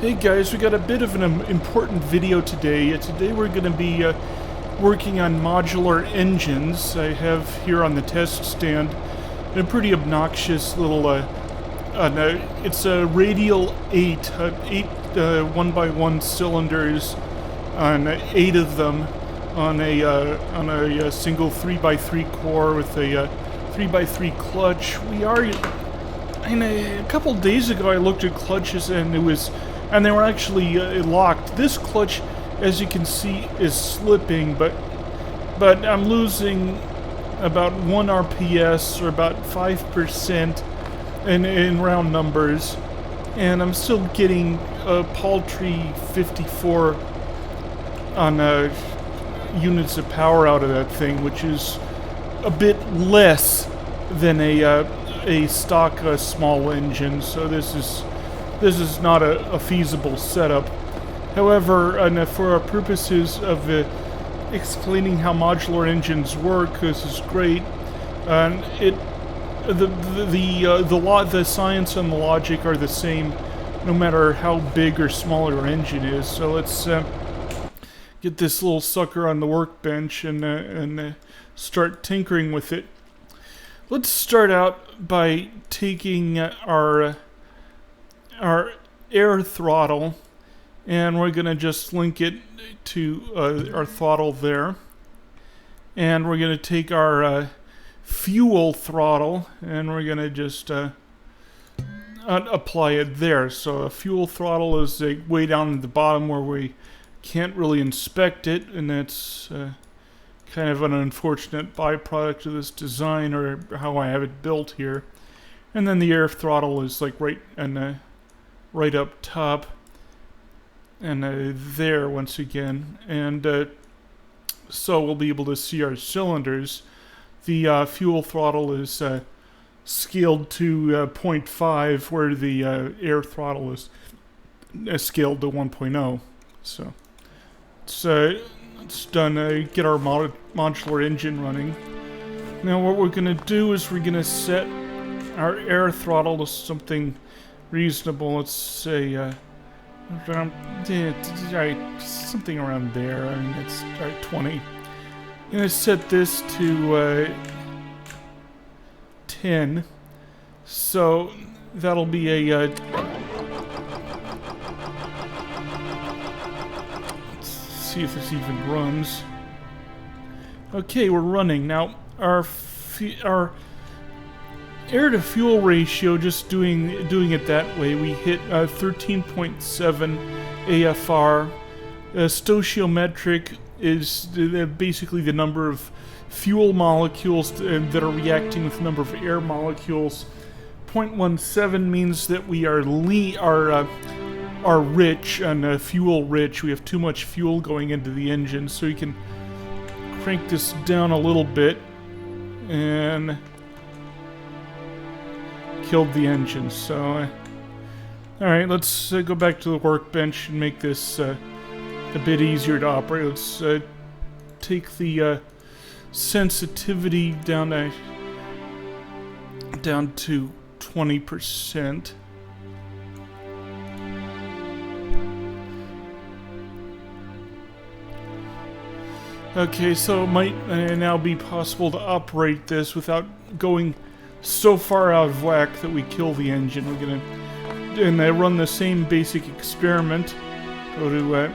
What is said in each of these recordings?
Hey guys, we got a bit of an important video today. Today we're going to be working on modular engines. I have here on the test stand a pretty obnoxious little, it's a radial 8 1x1 cylinders on 8 of them on a single 3x3 core with a 3x3 clutch. We are, a couple days ago I looked at clutches and they were actually locked. This clutch, as you can see, is slipping, but I'm losing about 1 RPS or about 5% in round numbers, and I'm still getting a paltry 54 on units of power out of that thing, which is a bit less than a stock small engine. So this is not a feasible setup. However, for our purposes of explaining how modular engines work, this is great. And the science and the logic are the same, no matter how big or small your engine is. So let's get this little sucker on the workbench and start tinkering with it. Let's start out by taking our air throttle, and we're going to just link it to our throttle there. And we're going to take our fuel throttle, and we're going to just apply it there. So a fuel throttle is way down at the bottom where we can't really inspect it, and that's kind of an unfortunate byproduct of this design, or how I have it built here. And then the air throttle is like right up top, and there once again, and so we'll be able to see our cylinders. The fuel throttle is scaled to 0.5, where the air throttle is scaled to 1.0. So it's done. Get our modular engine running. Now what we're going to do is we're going to set our air throttle to something reasonable. Let's say around, something around there. I mean, it's 20. I'm going to set this to 10. So that'll be a let's see if this even runs. Okay, we're running. Now our air-to-fuel ratio, just doing it that way, we hit 13.7 AFR. Stoichiometric is basically the number of fuel molecules that are reacting with the number of air molecules. 0.17 means that we are rich and fuel rich. We have too much fuel going into the engine, so you can crank this down a little bit, and killed the engine. So alright, let's go back to the workbench and make this a bit easier to operate. Let's take the sensitivity down to 20%. Okay, so it might now be possible to operate this without going so far out of whack that we kill the engine. We're gonna run the same basic experiment. Go to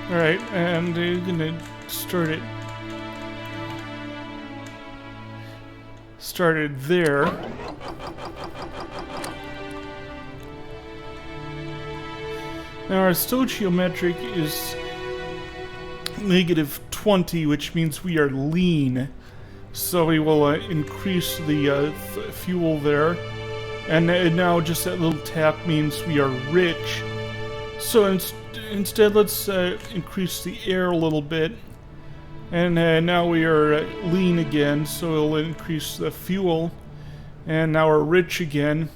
alright, and we're gonna start it there. Now our stoichiometric is -20, which means we are lean. So we will increase the fuel there. And now just that little tap means we are rich. So instead let's increase the air a little bit. And now we are lean again, so we'll increase the fuel. And now we're rich again.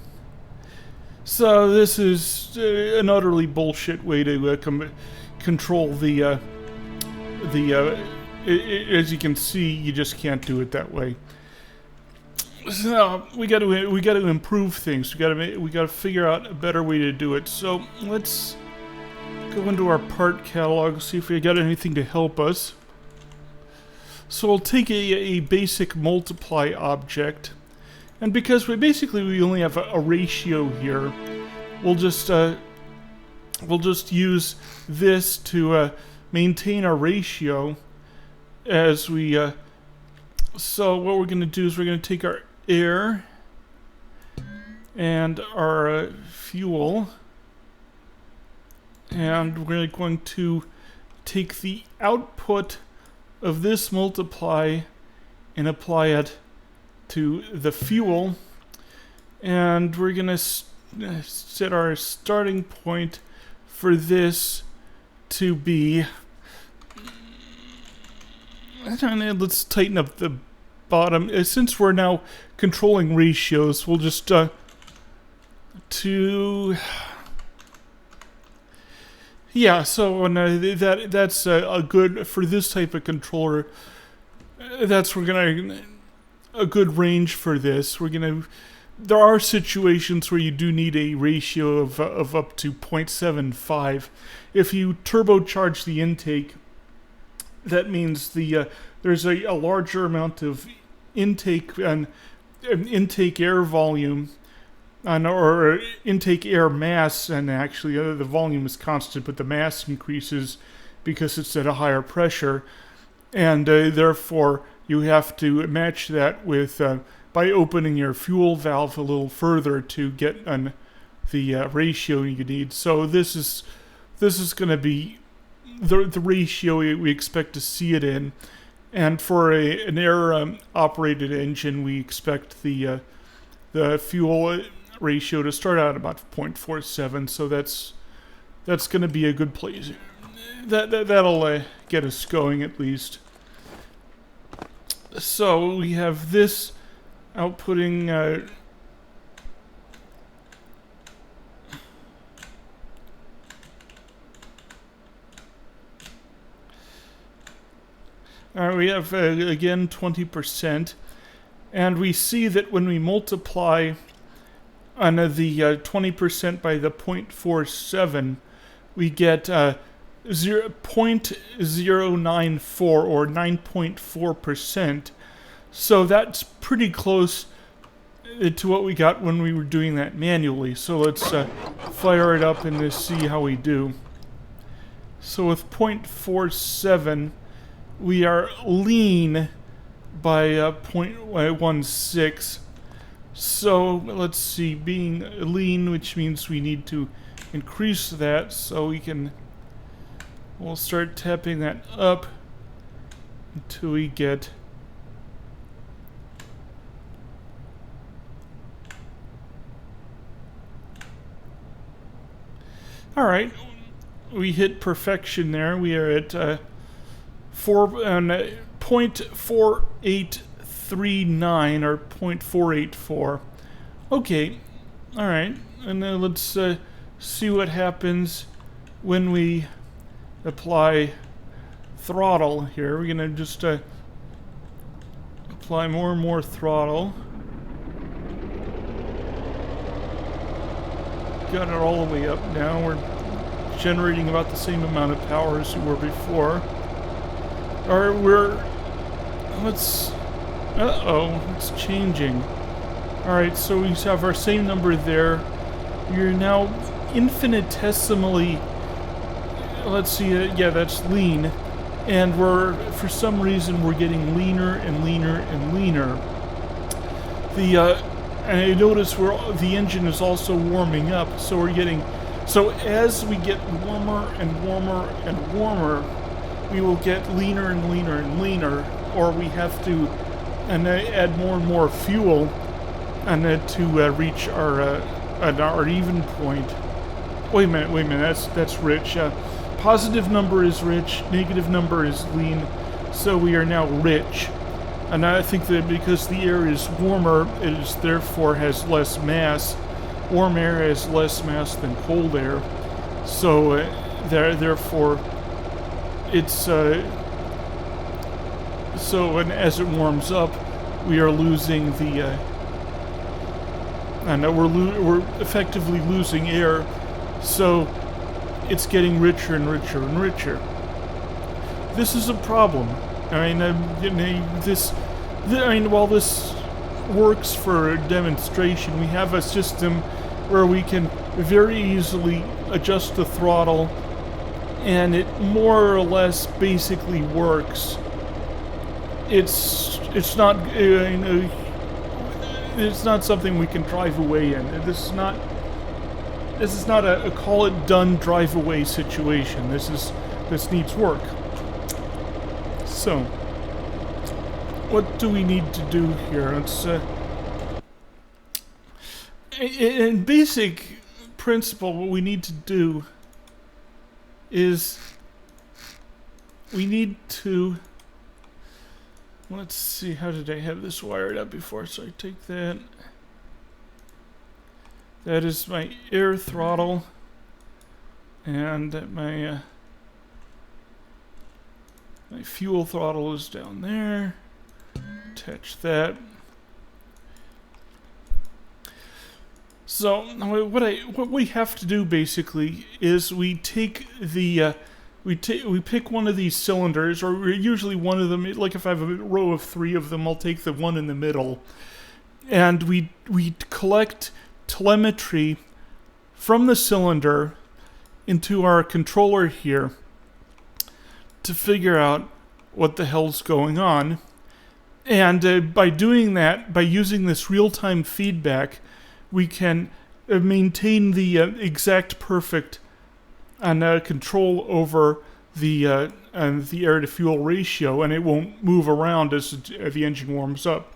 So this is an utterly bullshit way to control the as you can see, you just can't do it that way. So we got to improve things. We got to figure out a better way to do it. So let's go into our part catalog, see if we got anything to help us. So we'll take a basic multiply object, and because we only have a ratio here, we'll just use this to maintain our ratio as we. So what we're going to do is we're going to take our air and our fuel, and we're going to take the output of this multiply and apply it to the fuel, and we're going to set our starting point for this to be, let's tighten up the bottom. Since we're now controlling ratios, we'll just so that's a good for this type of controller. That's a good range for this. There are situations where you do need a ratio of up to 0.75. If you turbocharge the intake, that means there's a larger amount of intake and intake air volume or intake air mass, and actually the volume is constant, but the mass increases because it's at a higher pressure, and therefore you have to match that with by opening your fuel valve a little further to get the ratio you need. So this is going to be the ratio we expect to see it in. And for an air-operated engine, we expect the fuel ratio to start out about 0.47. So that's going to be a good place. That'll get us going at least. So we have this outputting. We have, again, 20%. And we see that when we multiply on the 20% by the 0.47, we get 0.094 or 9.4%. So that's pretty close to what we got when we were doing that manually. So let's fire it up and see how we do. So with 0.47, we are lean by 0.16. So let's see, being lean, which means we need to increase that, so we'll start tapping that up until we get alright, we hit perfection there. We are at 0.4839 or 0.484. Okay, alright, and then let's see what happens when we apply throttle here. We're going to just apply more and more throttle. Got it all the way up now. We're generating about the same amount of power as we were before. It's changing. Alright, so we have our same number there. We're now infinitesimally, let's see, yeah, that's lean. And for some reason, we're getting leaner and leaner and leaner. And I notice the engine is also warming up, so as we get warmer and warmer and warmer, we will get leaner and leaner and leaner, or we have to add more and more fuel to reach our even point. Wait a minute, that's rich. Positive number is rich, negative number is lean, so we are now rich. And I think that because the air is warmer, it is therefore has less mass. Warm air has less mass than cold air, so therefore it's and as it warms up, we are losing the and we're effectively losing air, so it's getting richer and richer and richer. This is a problem. I mean, while this works for a demonstration, we have a system where we can very easily adjust the throttle, and it more or less basically works. It's not it's not something we can drive away in. This is not a call it done drive away situation. This needs work. So, what do we need to do here? It's in basic principle, what we need to do is we need to, let's see, how did I have this wired up before? So I take that. That is my air throttle, and my fuel throttle is down there. Attach that. So what we have to do basically is we take the we pick one of these cylinders, or usually one of them. Like if I have a row of 3 of them, I'll take the one in the middle, and we collect telemetry from the cylinder into our controller here to figure out what the hell's going on. And by doing that, by using this real-time feedback, we can maintain the exact perfect control over the air-to-fuel ratio, and it won't move around as the engine warms up.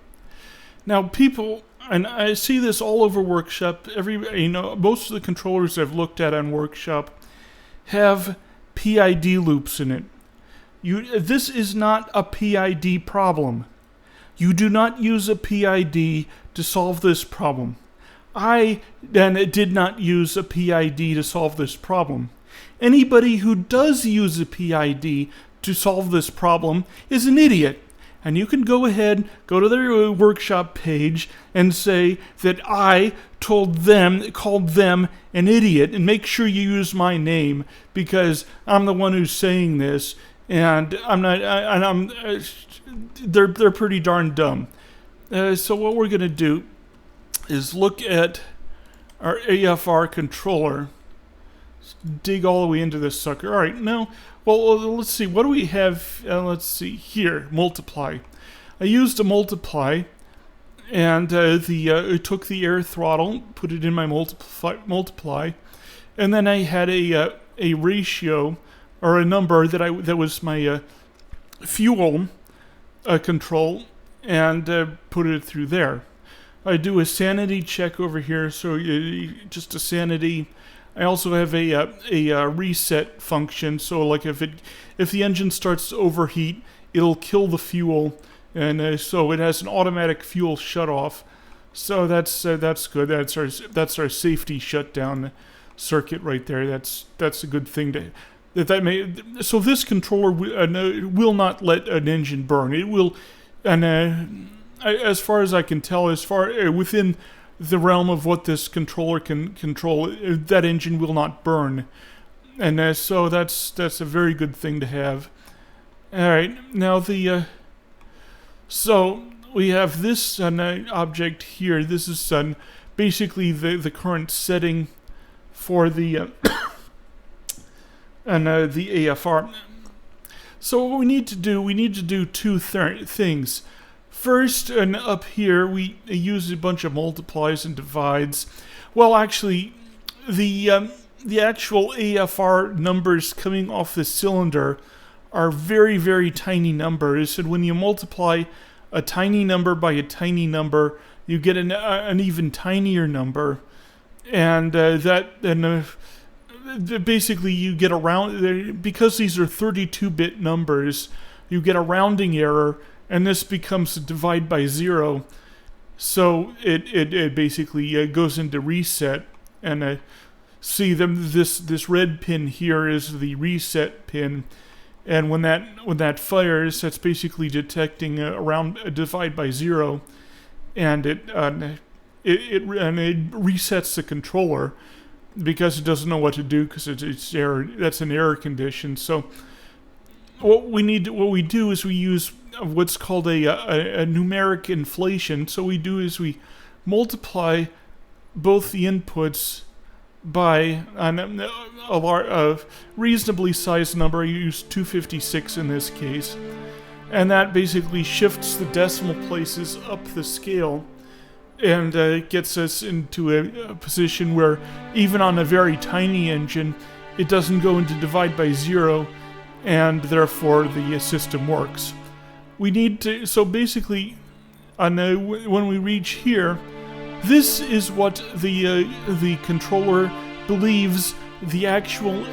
Now, people, and I see this all over Workshop. Most of the controllers I've looked at on Workshop have PID loops in it. This is not a PID problem. You do not use a PID to solve this problem. I then did not use a PID to solve this problem. Anybody who does use a PID to solve this problem is an idiot. And you can go ahead, go to their Workshop page and say that I called them an idiot, and make sure you use my name, because I'm the one who's saying this, and they're pretty darn dumb. So what we're going to do is look at our AFR controller. Let's dig all the way into this sucker. All right, now, well, let's see. What do we have? Let's see here. Multiply. I used a multiply, and I took the air throttle, put it in my multiply, and then I had a ratio or a number that was my fuel control, and put it through there. I do a sanity check over here, so just a sanity. I also have a reset function, so like if the engine starts to overheat, it'll kill the fuel, and so it has an automatic fuel shutoff. So that's good. That's our safety shutdown circuit right there. That's a good thing so this controller will not let an engine burn. It will, and as far as I can tell, within the realm of what this controller can control, that engine will not burn, and so that's a very good thing to have. All right, now so we have this object here. This is basically the current setting for the the AFR. So what we need to do two things. First, and up here, we use a bunch of multiplies and divides. Well, actually, the actual AFR numbers coming off the cylinder are very, very tiny numbers. And when you multiply a tiny number by a tiny number, you get an even tinier number. And basically you get around, because these are 32-bit numbers, you get a rounding error, and this becomes a divide by 0. So it basically goes into reset, and see this red pin here is the reset pin, and when that fires, that's basically detecting around a divide by 0, and it resets the controller because it doesn't know what to do because it's error. That's an error condition. So what we do is we use what's called a numeric inflation. So we do is we multiply both the inputs by a reasonably sized number. I use 256 in this case, and that basically shifts the decimal places up the scale, and gets us into a position where even on a very tiny engine, it doesn't go into divide by 0, and therefore the system works. We need to, so basically, when we reach here, this is what the controller believes the actual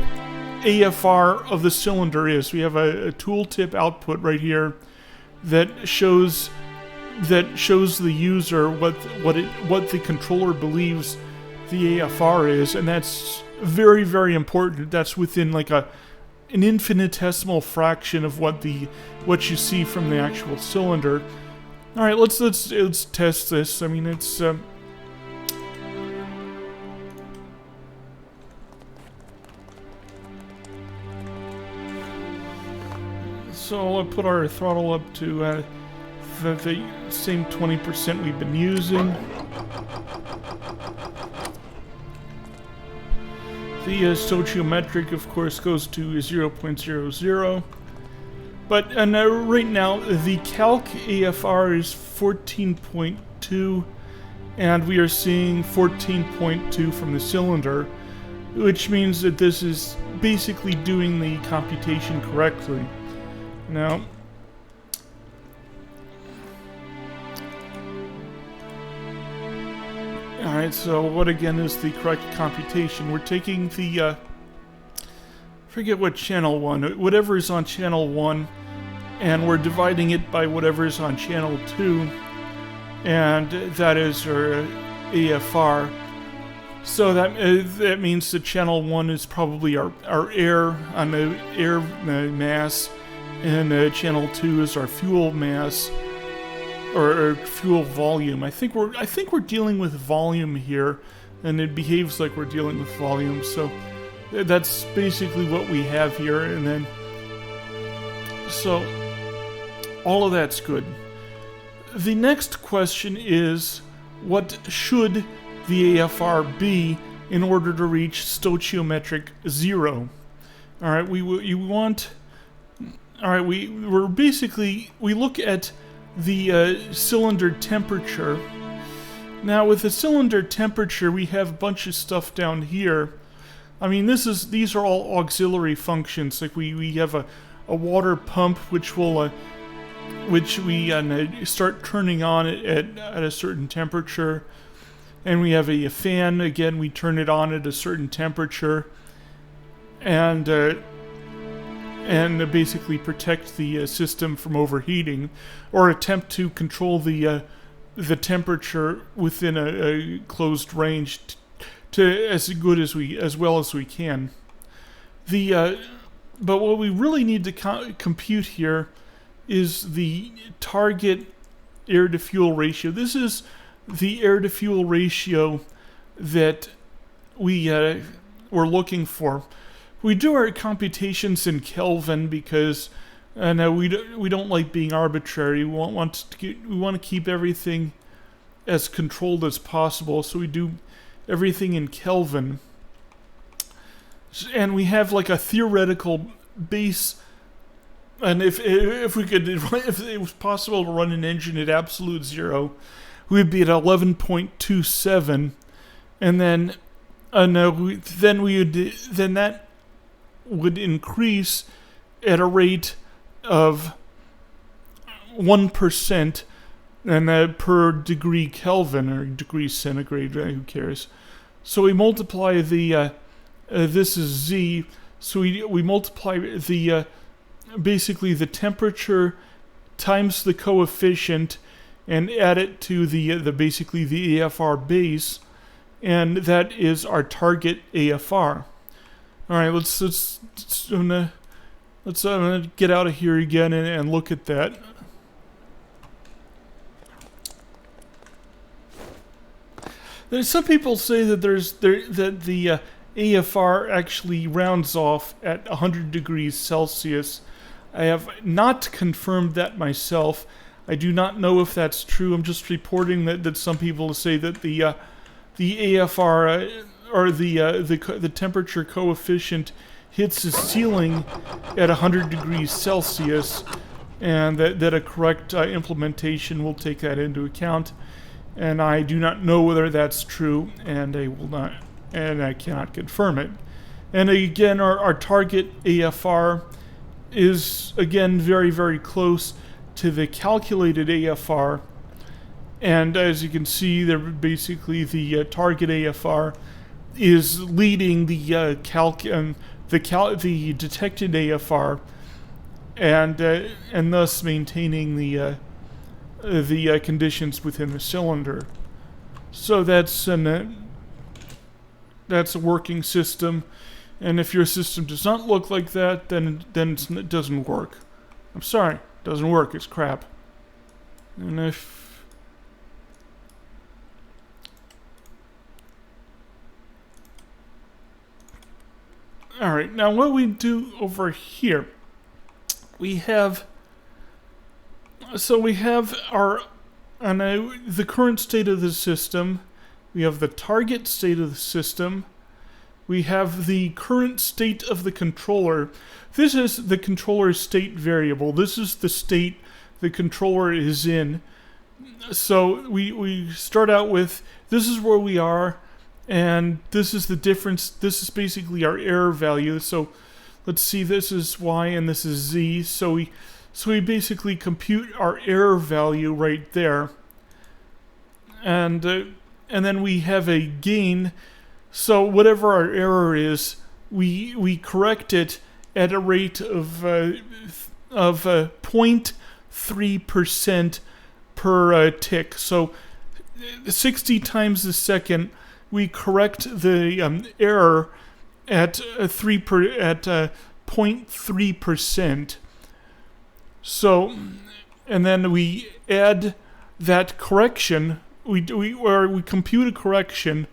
AFR of the cylinder is. We have a tooltip output right here that shows the user what the controller believes the AFR is, and that's very, very important. That's within like an infinitesimal fraction of what you see from the actual cylinder. All right, let's test this. I mean, it's so I'll put our throttle up to the same 20% we've been using. The stoichiometric, of course, goes to 0.00. But right now, the calc AFR is 14.2, and we are seeing 14.2 from the cylinder, which means that this is basically doing the computation correctly. Now, alright, so what again is the correct computation? We're taking the, forget what channel 1, whatever is on channel 1, and we're dividing it by whatever is on channel 2, and that is our AFR. So that means that channel 1 is probably our air on the air mass, and channel 2 is our fuel mass, or fuel volume. I think we're dealing with volume here, and it behaves like we're dealing with volume. So that's basically what we have here, and then so all of that's good. The next question is, what should the AFR be in order to reach stoichiometric 0? All right, we look at the cylinder temperature. Now, with the cylinder temperature, we have a bunch of stuff down here. I mean, these are all auxiliary functions. Like we have a water pump which we start turning on at a certain temperature, and we have a fan. Again, we turn it on at a certain temperature, and basically protect the system from overheating, or attempt to control the temperature within a closed range to as well as we can. But what we really need to compute here is the target air-to-fuel ratio. This is the air-to-fuel ratio that we're looking for. We do our computations in Kelvin because we don't like being arbitrary. We want to keep everything as controlled as possible, so we do everything in Kelvin. And we have like a theoretical base. And if it was possible to run an engine at absolute 0, we would be at 11.27, and then that would increase at a rate of 1%, and per degree Kelvin or degree centigrade, who cares? So we multiply the this is Z, so we multiply the basically the temperature times the coefficient and add it to the basically the AFR base, and that is our target AFR. All right, let's let's get out of here again and look at that. Some people say that that the AFR actually rounds off at 100 degrees Celsius. I have not confirmed that myself. I do not know if that's true. I'm just reporting that some people say that the AFR or the temperature coefficient hits the ceiling at 100 degrees Celsius, and that a correct implementation will take that into account. And I do not know whether that's true, and I cannot confirm it. And again, our target AFR is again very, very close to the calculated AFR. And as you can see, there basically the target AFR is leading the the detected AFR, and thus maintaining the conditions within the cylinder. So that's a working system, and if your system does not look like that, then it doesn't work. I'm sorry, it doesn't work. It's crap. And if all right, now what we do over here, we have our the current state of the system. We have the target state of the system. We have the current state of the controller. This is the controller state variable. This is the state the controller is in. So we start out with, this is where we are, and this is the difference. This is basically our error value. So let's see, this is y and this is z. So we basically compute our error value right there, and then we have a gain. So whatever our error is, we correct it at a rate of 0.3% per tick. So 60 times a second, we correct the error at 0.3%. So, and then we add that correction. We compute a correction,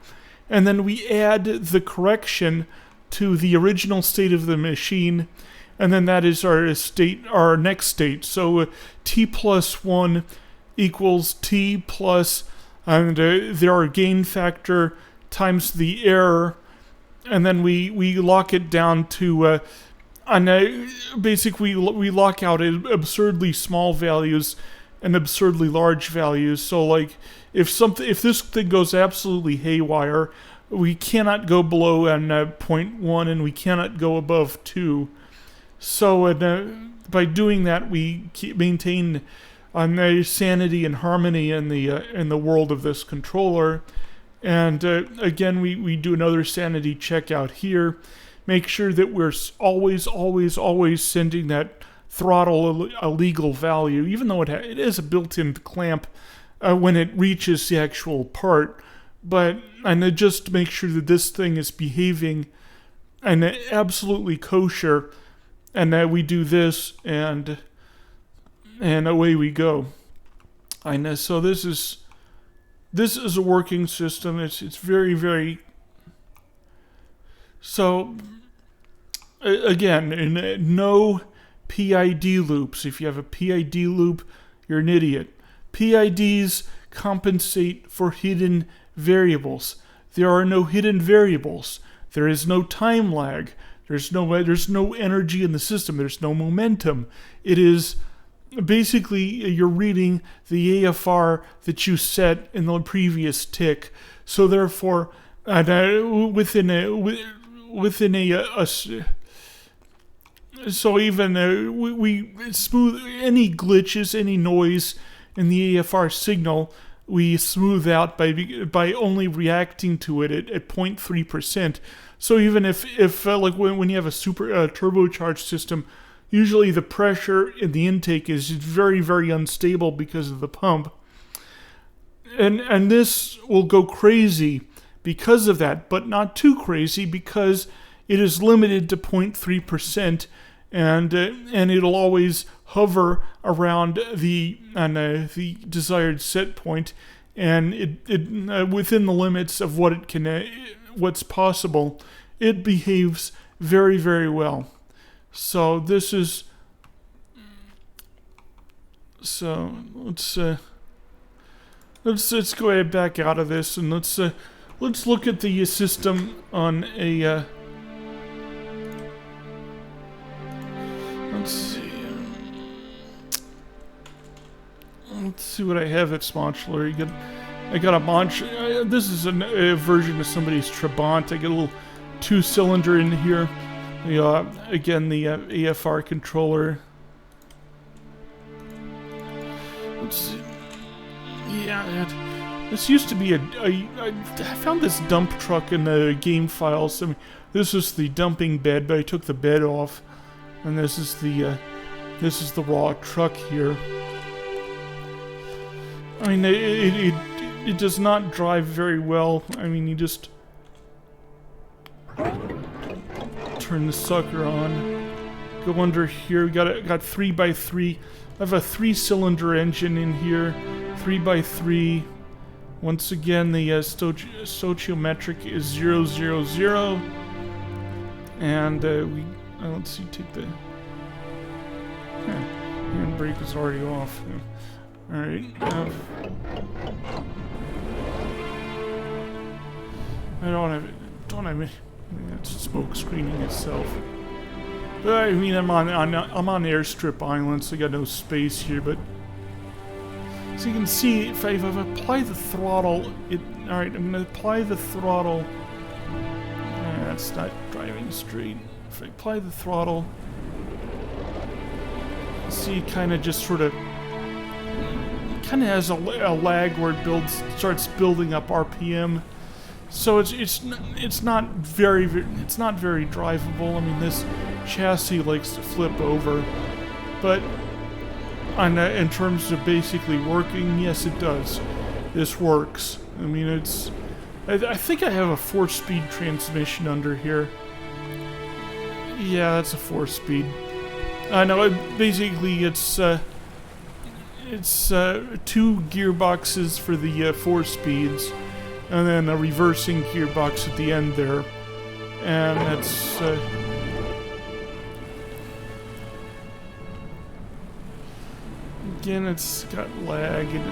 and then we add the correction to the original state of the machine, and then that is our next state. So t plus 1 equals t plus our gain factor times the error, and then we lock it down to basically we lock out absurdly small values and absurdly large values. So like if this thing goes absolutely haywire, we cannot go below 0.1 and we cannot go above 2. So by doing that, we maintain sanity and harmony in the world of this controller. And again, we do another sanity check out here. Make sure that we're always sending that throttle a legal value, even though it is a built-in clamp when it reaches the actual part. And just make sure that this thing is behaving and absolutely kosher. And we do this, and away we go. And so this is a working system. It's very, very. So again, no PID loops. If you have a PID loop, you're an idiot. PIDs compensate for hidden variables. There are no hidden variables. There is no time lag. There's no energy in the system. There's no momentum. It is basically you're reading the AFR that you set in the previous tick. So therefore, within a so even we smooth any glitches, any noise in the AFR signal, we smooth out by only reacting to it at 0.3%. So even if like when you have a super turbocharged system, usually the pressure in the intake is very, very unstable because of the pump. And this will go crazy because of that, but not too crazy because it is limited to 0.3%, and it'll always hover around the desired set point, and it within the limits of what it can what's possible, it behaves very, very well. So this is let's go ahead back out of this, and let's look at the system on a let's see what I have at Modular. I got a Modular. This is a version of somebody's Trabant. I get a little 2-cylinder in here. Again, the AFR controller. Let's see. Yeah, this used to be I found this dump truck in the game files. I mean, this is the dumping bed, but I took the bed off, and this is the raw truck here. I mean, it does not drive very well. I mean, you just turn the sucker on, go under here. We got 3x3. I have a 3-cylinder engine in here, 3x3. Once again, the stoichiometric is 000, and let's see, take the handbrake is already off. All right. I don't have it. It's smoke screening itself. But I mean, I'm on Airstrip Island, so I got no space here. But so you can see, if I apply the throttle, all right. I'm gonna apply the throttle. That's not driving straight. If I apply the throttle, see, kind of just sort of has a lag where it starts building up RPM. So it's not very drivable. I mean, this chassis likes to flip over, but in terms of basically working, yes, it does. This works. I mean, I think I have a 4-speed transmission under here. Yeah, that's a 4-speed. I know. Basically, it's 2 gearboxes for the 4 speeds, and then a reversing gearbox at the end there, and that's again, it's got lag, and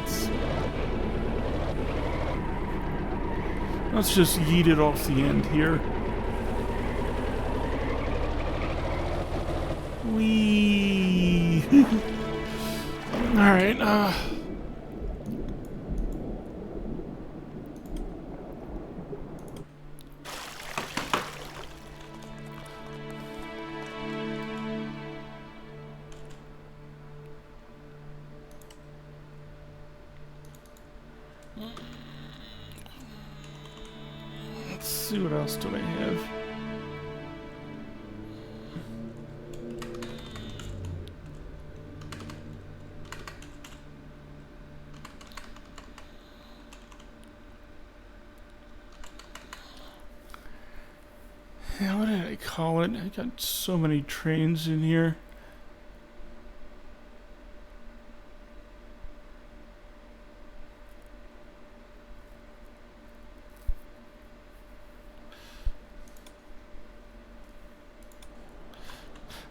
let's just yeet it off the end here. Whee! Alright, let's see, what else do I have? Yeah, what did I call it? I got so many trains in here.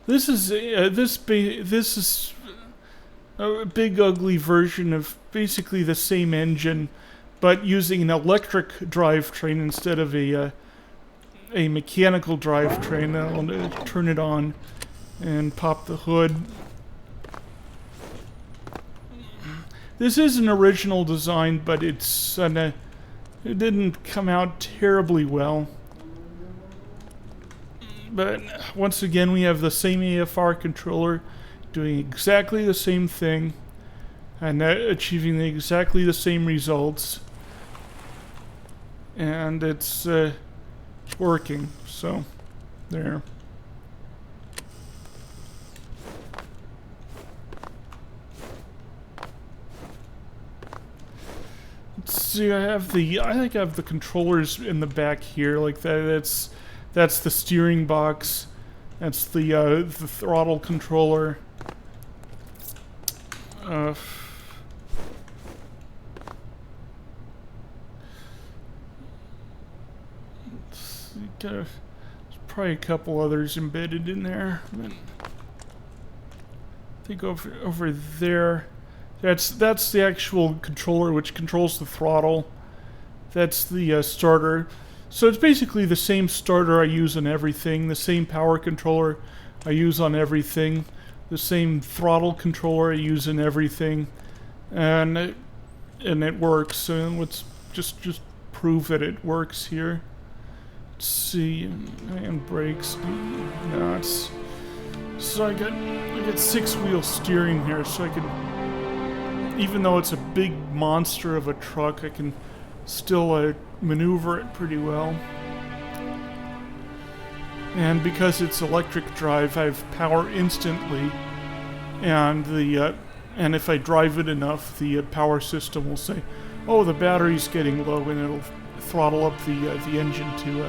This is a big ugly version of basically the same engine, but using an electric drivetrain instead of a mechanical drivetrain. I'll turn it on and pop the hood. This is an original design, but it didn't come out terribly well. But once again, we have the same AFR controller doing exactly the same thing and achieving exactly the same results. And it's working, so there. Let's see, I think I have the controllers in the back here, like that. That's the steering box. That's the throttle controller. There's probably a couple others embedded in there. I think over there, that's the actual controller which controls the throttle. That's the starter. So it's basically the same starter I use on everything, the same power controller I use on everything, the same throttle controller I use in everything, and it works. And let's just prove that it works here. Let's see, and brakes. No, it's so I got 6-wheel steering here, so I can, even though it's a big monster of a truck, I can still maneuver it pretty well. And because it's electric drive, I have power instantly, and and if I drive it enough, the power system will say, "Oh, the battery's getting low," and it'll throttle up the engine to.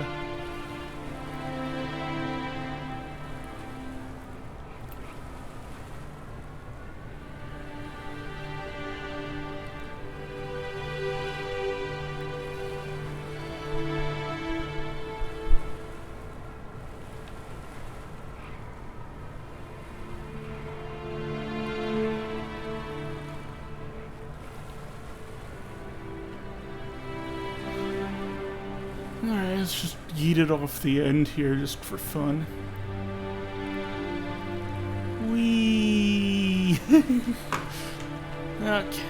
Alright, let's just yeet it off the end here just for fun. Whee! Okay,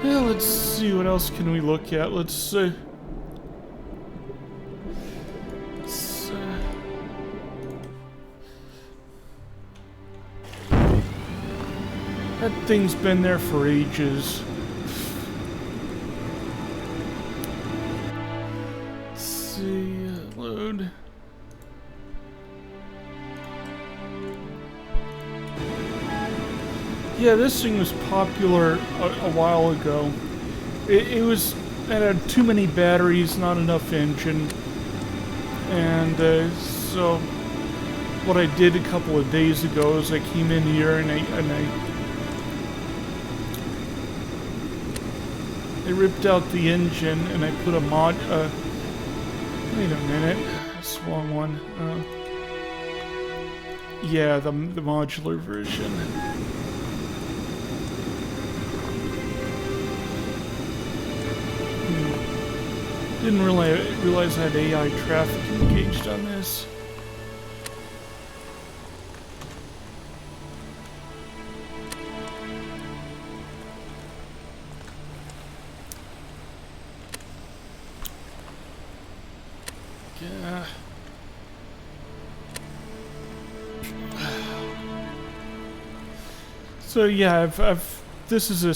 well, let's see, what else can we look at? Let's that thing's been there for ages. Let's see, load. Yeah, this thing was popular a while ago. It had too many batteries, not enough engine, and so what I did a couple of days ago is I came in here and I ripped out the engine and I put a wait a minute, that's the wrong one. Yeah, the modular version. Didn't realize I had AI traffic engaged on this. Yeah. So yeah, this is a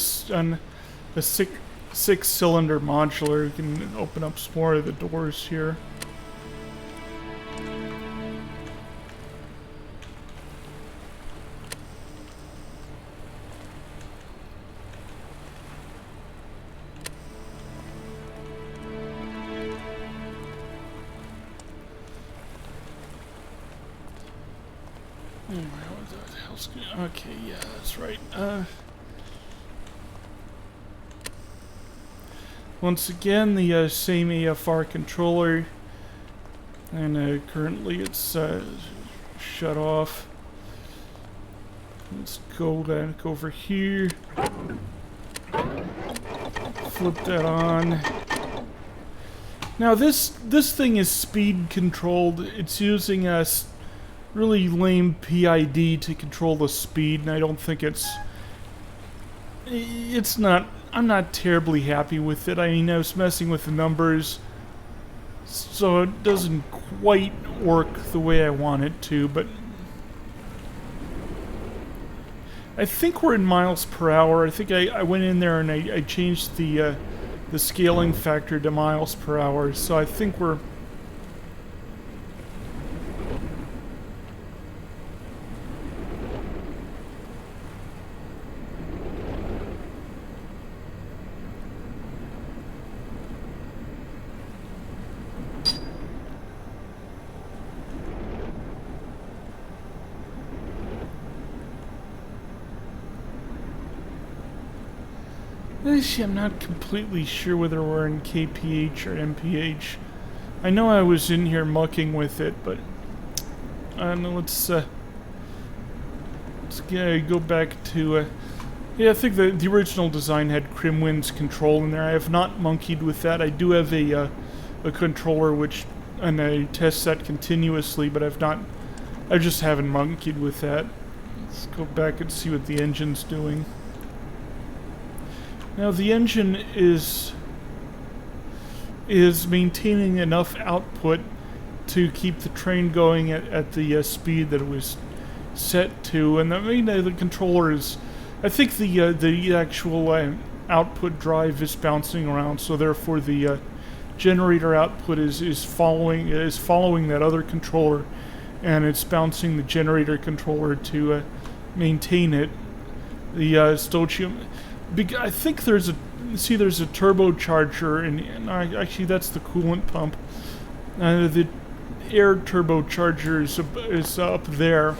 6-cylinder modular. You can open up some more of the doors here. Okay, yeah, that's right. Once again, the same AFR controller, and currently it's shut off. Let's go back over here. Flip that on. Now this thing is speed controlled. It's using a really lame PID to control the speed, and I don't think it's not. I'm not terribly happy with it. I mean, I was messing with the numbers, so it doesn't quite work the way I want it to, but I think we're in miles per hour. I think I went in there and I changed the scaling factor to miles per hour, so I think we're... Actually, I'm not completely sure whether we're in KPH or MPH. I know I was in here mucking with it, but let's go back to yeah, I think the original design had Crimwind's control in there. I have not monkeyed with that. I do have a controller and I test that continuously, but I just haven't monkeyed with that. Let's go back and see what the engine's doing. Now the engine is maintaining enough output to keep the train going at the speed that it was set to, and the controller is. I think the actual output drive is bouncing around, so therefore the generator output is following that other controller, and it's bouncing the generator controller to maintain it. The stoichiometric. I think there's a turbocharger, and actually that's the coolant pump. The air turbocharger is up there.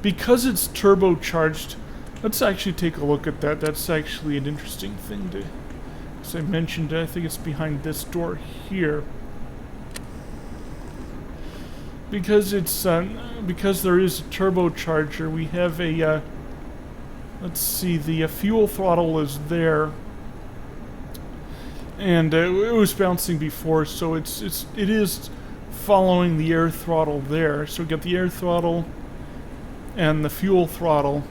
Because it's turbocharged, let's actually take a look at that. That's actually an interesting thing to, as I mentioned, I think it's behind this door here. Because because there is a turbocharger, we have a let's see, the fuel throttle is there, and it was bouncing before, so it is following the air throttle there. So we got the air throttle and the fuel throttle,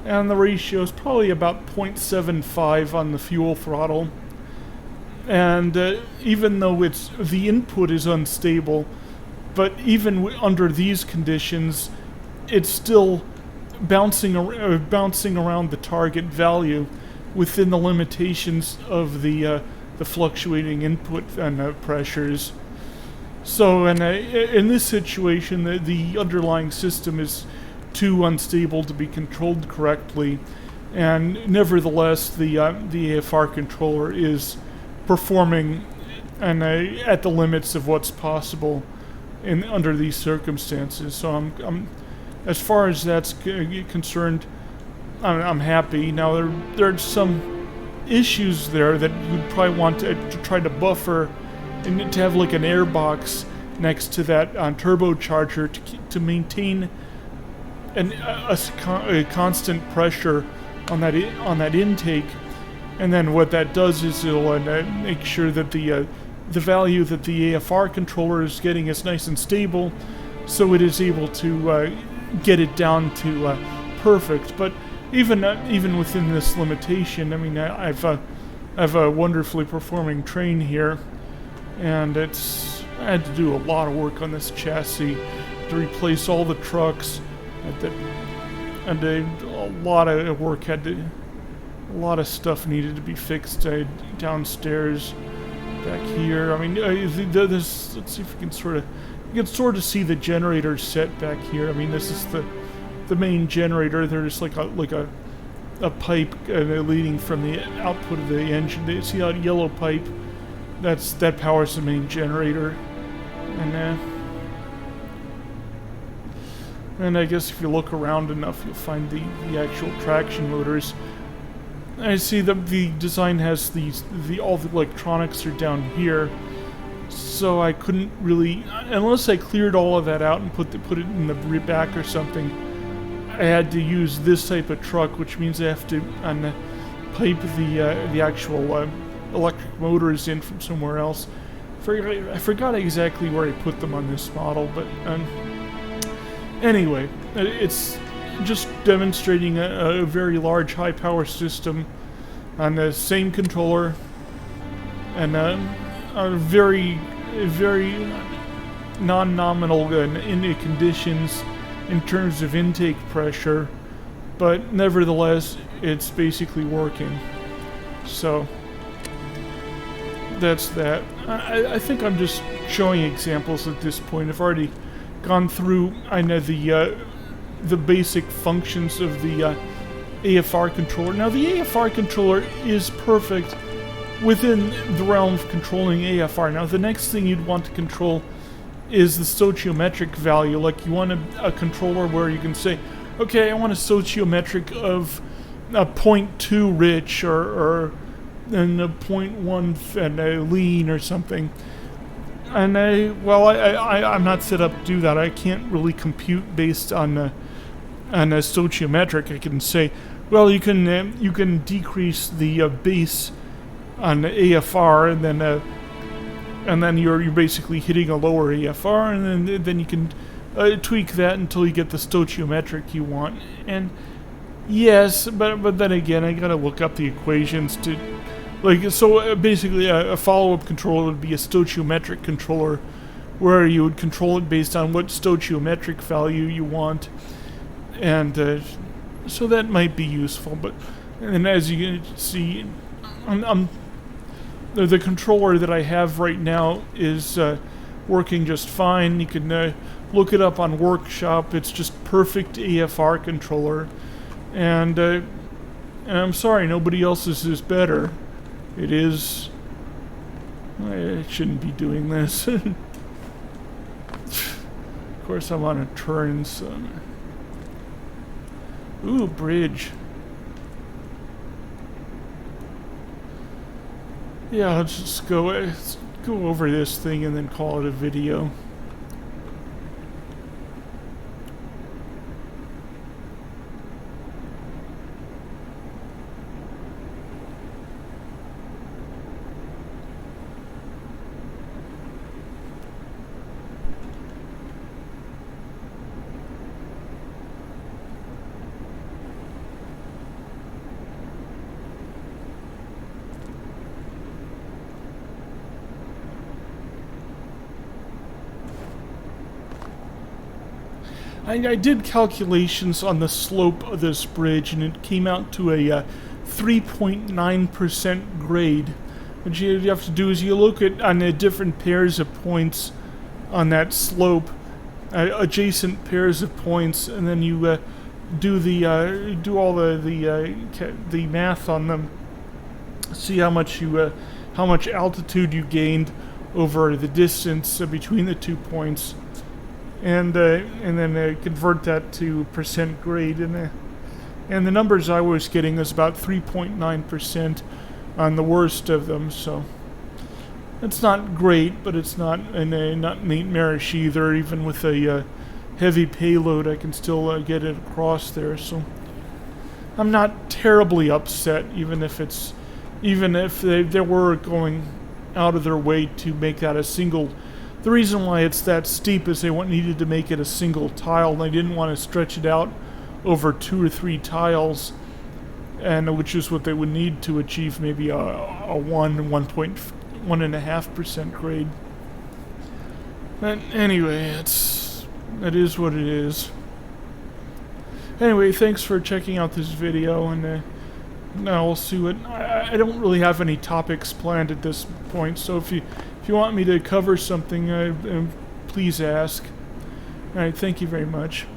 and the ratio is probably about 0.75 on the fuel throttle. And even though the input is unstable, but even under these conditions, it's still bouncing around the target value within the limitations of the fluctuating input and pressures. So, in this situation, the underlying system is too unstable to be controlled correctly, and nevertheless, the AFR controller is performing at the limits of what's possible under these circumstances. So I'm as far as that's concerned, I'm happy. Now there are some issues there that you'd probably want to try to buffer, and to have like an air box next to that turbocharger to maintain a constant pressure on that intake. And then what that does is it'll make sure that the value that the AFR controller is getting is nice and stable, so it is able to get it down to perfect. But even within this limitation, I mean, I have a wonderfully performing train here, and I had to do a lot of work on this chassis to replace all the trucks, and a lot of work a lot of stuff needed to be fixed downstairs, back here. I mean, let's see if we can you can sort of see the generator set back here. I mean, this is the main generator. There's like a pipe leading from the output of the engine. You see that yellow pipe? That powers the main generator, and I guess if you look around enough, you'll find the actual traction motors. I see that the design has all the electronics are down here, so I couldn't really, unless I cleared all of that out and put it in the back or something. I had to use this type of truck, which means I have to pipe the actual electric motors in from somewhere else. I forgot exactly where I put them on this model, but anyway, it's just demonstrating a very large high power system on the same controller, and a very non-nominal in conditions in terms of intake pressure, but nevertheless it's basically working. So that's that. I think I'm just showing examples at this point. I've already gone through, I know, the basic functions of the AFR controller. Now, the AFR controller is perfect within the realm of controlling AFR. Now, the next thing you'd want to control is the stoichiometric value. Like, you want a controller where you can say, okay, I want a stoichiometric of 0.2 rich or and a 0.1 and a lean or something. And I'm not set up to do that. I can't really compute based on a stoichiometric. I can say, well, you can decrease the base on the AFR, and then you're basically hitting a lower AFR, and then you can tweak that until you get the stoichiometric you want. And yes, but then again, I gotta look up the equations to, like, so basically a follow-up controller would be a stoichiometric controller, where you would control it based on what stoichiometric value you want, and so that might be useful. But and as you can see, the controller that I have right now is working just fine. You can look it up on Workshop. It's just perfect AFR controller, and I'm sorry, nobody else's is better. It is. I shouldn't be doing this. Of course, I'm on a turn, so. Ooh, bridge. Yeah, let's just go over this thing and then call it a video. I did calculations on the slope of this bridge, and it came out to a 3.9% grade. What you have to do is you look at on the different pairs of points on that slope, adjacent pairs of points, and then you do all the math on them. See how much altitude you gained over the distance between the 2 points. And then convert that to percent grade, and the numbers I was getting was about 3.9% on the worst of them. So it's not great, but it's not nightmarish either. Even with a heavy payload, I can still get it across there. So I'm not terribly upset, even if they were going out of their way to make that a single. The reason why it's that steep is they needed to make it a single tile, and they didn't want to stretch it out over 2 or 3 tiles, and which is what they would need to achieve maybe a 1.5% grade. But anyway, that is what it is. Anyway, thanks for checking out this video, and now we'll see what. I don't really have any topics planned at this point, so if you want me to cover something, please ask. Alright, thank you very much.